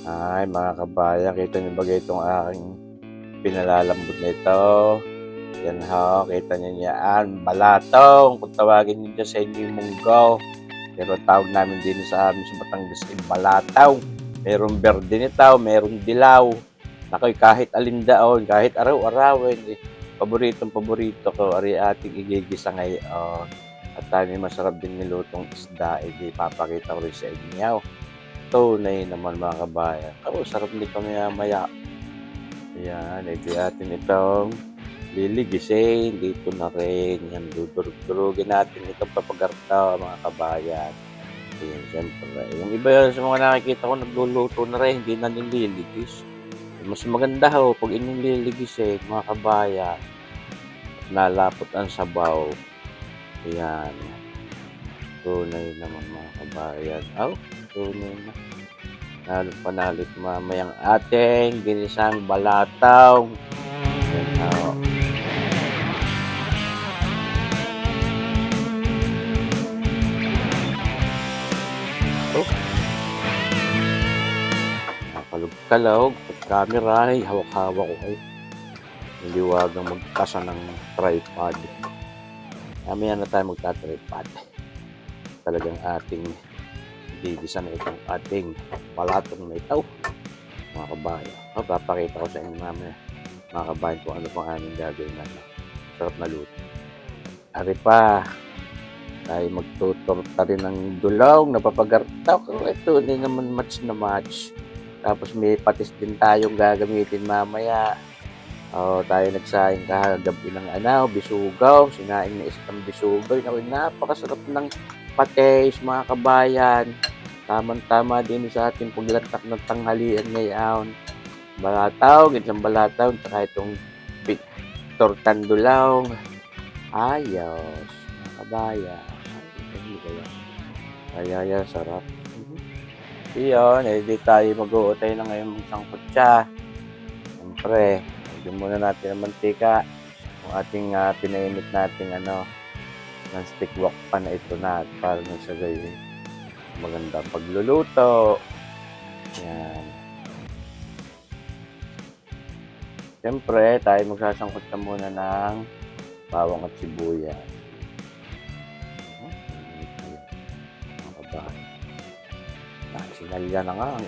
Ay, mga kabayan, kita niyo ba itong aking pinalalambot nito? Yan ho, kita niyo yan. Balatong, kung tawagin niyo dyan sa inyo yung munggo. Pero tawag namin din sa amin sa Batangas ay balataw. Merong berde nito, merong dilaw. Nakoy, kahit alindaon, kahit araw-arawin, paborito ko, ari ating igigisa ngayon. At tayo masarap din nilutong isda, papakita ko rin sa inyo. Tunay naman mga kabayan. Sarap nito maya-maya. Ayan, atin itong liligisin. Dito na rin. Yan, dudurug-durugin natin itong papagarta mga kabayan. Ayan, siyempre. Yung iba yan sa mga nakikita ko nagluluto na rin, hindi na nililigis. Mas maganda ho, pag inyong liligisin mga kabayan, nalapot ang sabaw. Ayan. Tunay naman mga kabayan. Tunay na. Lalo panalit mamayang ating ginisang balataw. Nakalog-kalog. Pag camera ay hawak-hawak ko ay niliwagang magkasa ng tripod. Mamaya na tayo magta-tripod. Talagang ating gigisa na itong ating balatong na ito mga kabayan. Papakita ko sa inyo mamaya mga kabayan kung ano pang aming gagawin natin. Sarap na luto. Ari pa tayo magtutorta rin ng dulong na papagartaw. Ito hindi naman match na match. Tapos may patis din tayong gagamitin mamaya. Tayo nagsaing kagabi ng bisugaw. Sinaing na isang bisugaw. Napakasarap ng patis mga kabayan. Tamang-tama din sa ating paglatak ng tanghalian ngayon. Balataw, ginsang balataw, tsaka itong tortan dulaw. Ayos, mga kabayan. Ay, sarap. Iyon, hindi tayo mag-uutay na ngayon magsangkot siya. Siyempre, lagyan muna natin ang mantika. Yung ating pinainit natin non-stick wok pan na ito na para na sa gayon magandang pagluluto. Yan. Siyempre, tayo magsasangkot na muna ng bawang at sibuyas. Sinalya na nga ang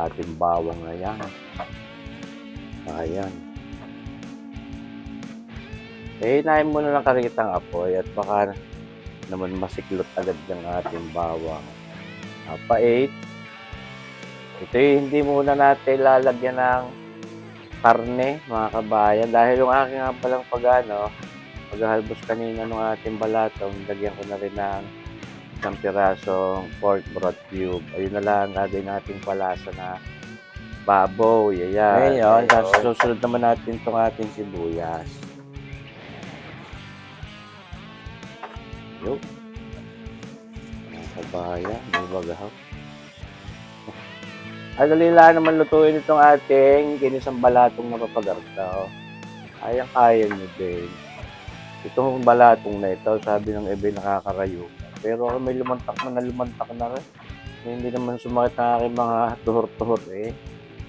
ating bawang na yan. Ayan. Hinahin muna ng karikitang apoy at baka naman masiklot agad ng ating bawang. Pait. Ito hindi muna natin lalagyan ng karne mga kabayan dahil yung aking palang paghahalbos kanina ng ating balatong, lagyan ko na rin ng isang pirasong pork broth cube. Ayun na lang gagawin natin palasa na baboy. Ayan. Ngayon, susunod naman natin itong ating sibuyas. Yung mga kabayan, may bagahaw. Ay, dalila naman lutuin itong ating ginisang balatong na papagarta. Kaya nyo din. Itong balatong na ito, sabi ng iba nakakarayo. Pero may lumantak na rin. Hindi naman sumakit ang aking mga tuhor-tuhor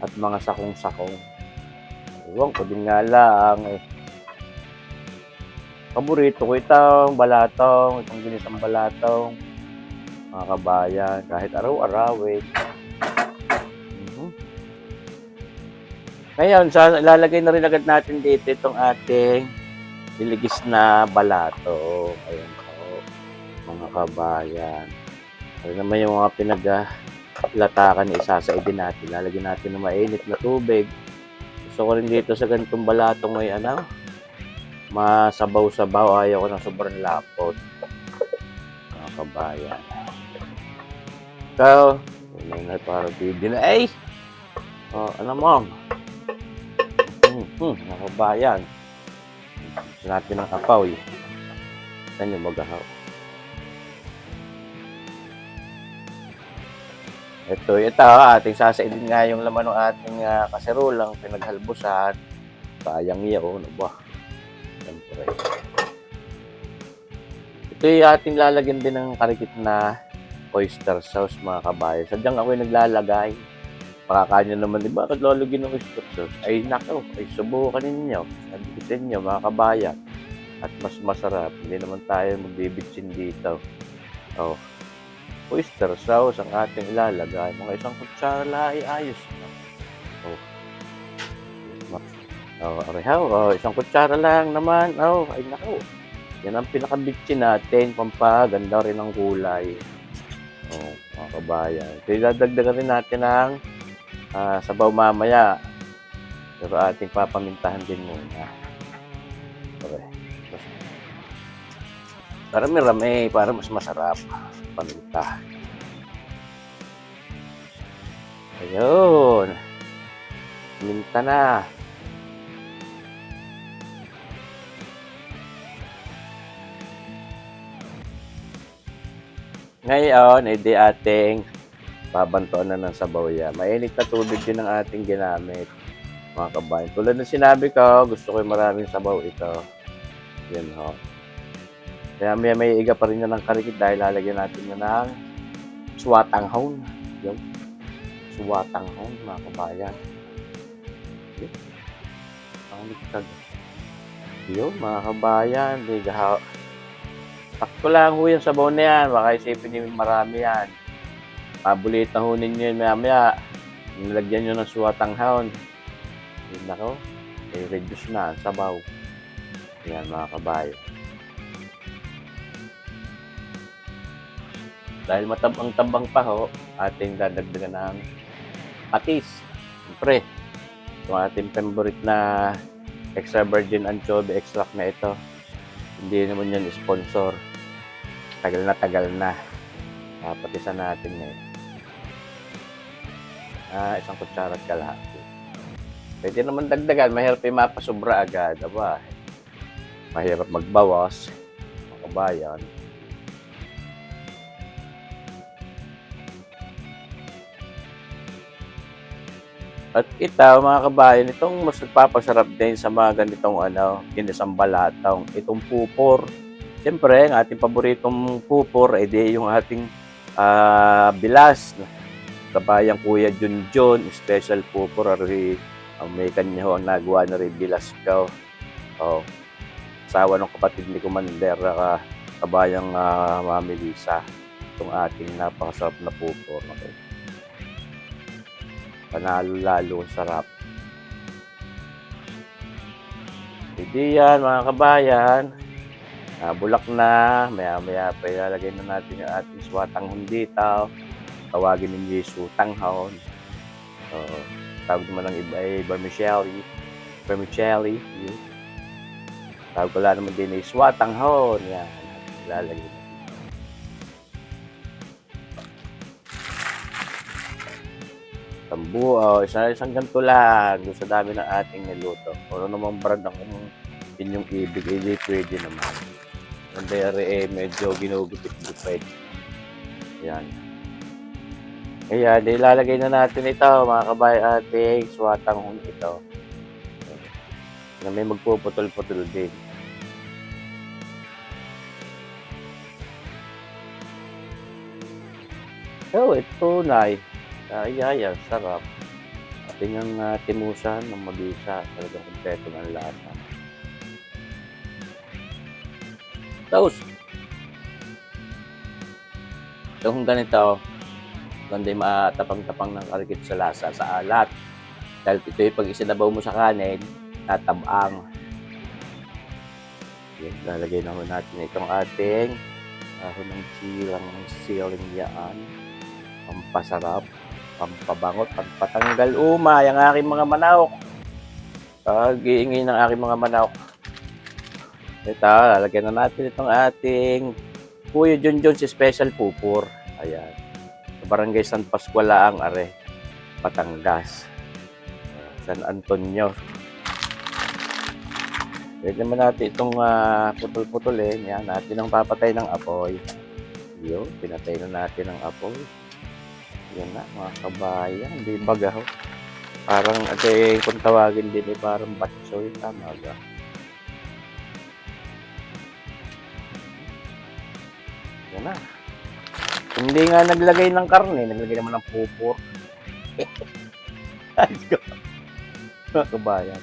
at mga sakong-sakong. Iwan ko din nga lang Paborito ko itong balatong, itong ginisang balatong. Mga kabayan, kahit araw-arawin. Ngayon, lalagay na rin agad natin dito itong ating niligis na balato. Ayan po, mga kabayan. Ano naman yung mga pinaglatakan na isasaidin natin. Lalagyan natin ng mainit na tubig. Gusto ko rin dito sa ganitong balatong may masabaw-sabaw. Ayaw ko ng sobrang lapot. Mga kabayan. So, yun na parang video na. Ano mo? Mga kabayan. Gusto natin ng kapaw. Saan yung magahaw? Ito, ating sasaidin nga yung laman ng ating kaserolang pinaghalbusan. Sayang yun, Siyempre. Ito yung ating lalagyan din ng karikit na oyster sauce mga kabayan. Sadyang ako'y naglalagay Makakain nyo naman, di ba? Bakit lalagyan ng oyster sauce? Ay, nako, ay subukan ninyo. Sabi ko sa inyo, mga kabayan. At mas masarap. Hindi naman tayo magbibitsin dito. Oh, oyster sauce ang ating ilalagay. Mga isang kutsara ay ayos na. Oh, arehaw. Oh, isang kutsara lang naman. Oh, ay nako. Yan ang pinakabitsin natin. Pampaganda rin ang kulay. Oh, mga kabayan. So, dadagdagan rin natin ng sabaw mamaya. Pero ating papamintahan din muna. Okay. Rami-rami para mas masarap. Paminta. Ayun. Minta na. Ngayon, edi ating babantuan na ng sabaw yan. Mainit na tubig din ang ating ginamit, mga kabayan. Tulad ng sinabi ko, gusto ko yung maraming sabaw ito. Yan ho. Kaya may iga pa rin yan ng karikit dahil lalagyan natin yun ng suwatanghon. Yung suwatanghon, mga kabayan. Yun. Pangligtad. Yun, mga kabayan. Sakto lang ho yung sabaw na yan. Baka isipin nyo marami yan. Pabulit na ho ninyo yun mamaya. Nilagyan nyo ng suwatanghon. Yun ako. I-reduce na ang sabaw. Yan, mga kabayan. Dahil matabang-tabang pa ho, ating dadagdagan ng patis. Siyempre, yung ating favorite na extra virgin anchovy extract na ito. Hindi naman yan sponsor. Tagal na. Patisan natin ngayon. Isang kutsara at kalahati. Pwede naman dagdagan. Mahirap yung mapasubra agad. Aba, mahirap magbawas. Mga kabayan. At ito, mga kabayan, itong mas nagpapasarap din sa mga ganitong ginisang balatong. Itong pupor. Siyempre, ang ating paboritong pupor, edi yung ating bilas. Kabayang Kuya Junjun, special pupor. May kanya ho ang nagawa na rin bilas ko. Oh, asawa ng kapatid ni Commander, kabayang Mami Lisa. Itong ating napakasarap na pupor. Okay. Panalo-lalo sarap. Hindi yan, mga kabayan. Bulak na. Maya-maya pa ilalagay na natin yung ating suwatanghon dito. Tawagin ninyo yung sutanghon. Tawag naman ng iba ay vermicelli. Tawag ko lang naman din ay suwatanghon. Yan. Ilalagay na. Tambuo, isang ganito lang doon sa dami ng ating niluto. Kung ano namang brand ang inyong ibig, hindi pwede naman. Ang dere medyo ginugupit-gupit. Yan. Kaya, ilalagay na natin ito, mga kabayan, ating suwatanghon ito. Na may magpuputol-putol din. So, ito na. Ayan, sarap. Ating ang timusan ng mabisa. Talagang kompleto ng lasa. Tapos, kung ganito, ganda yung matapang-tapang ng karikit sa lasa, sa alat. Dahil ito yung pag isinabaw mo sa kanin, tatabang. Okay, lalagay na ho natin itong ating ahon ng siling yaan. Pampasarap, pampabangot, pampatanggal umay ang aking mga manok. Pag-iingay ng aking mga manok. Ito, lalagyan na natin itong ating Kuya Junjun si Special Pupur. Ayan. Sa Barangay San Pascuala ang are, Batangas. San Antonio. Pwede naman natin itong putol-putulin. Yan, natin ang papatay ng apoy. Yun, pinatay na natin ang apoy. Yan na, mga kabayan. Hindi bagaho. Parang, kung tawagin din, parang batsoy. Tama ba? Yan na. Hindi nga naglagay ng karne, naglagay naman ng pupor. Ayos ko, mga kabayan.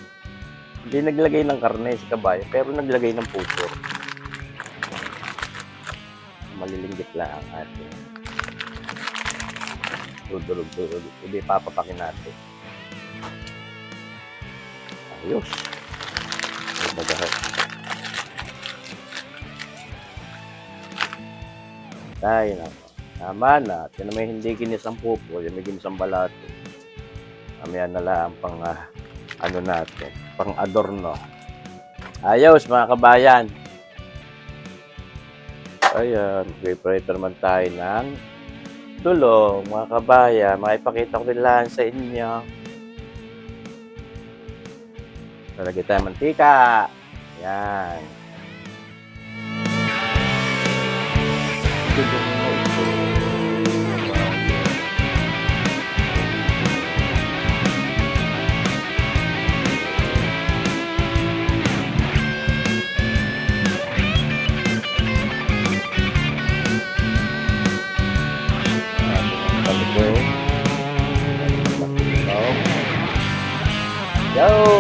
Hindi naglagay ng karne si kabayan, pero naglagay ng puso. Malilinggit lang ang ating dudulog-dulog. Hindi papapakin natin. Ayos. Ay, magahat. Tayo na. Tama na. At yan may hindi ginisang pupo, yan may ginisang balato. Mamaya na lang pang ano natin, pang adorno. Ayos mga kabayan. Ayan, preparator naman tayo ng dulong mga kabayan. Makipakita ko din lang sa inyo. Lalagay tayo mantika. Ayan. Dulong na ito. Yo!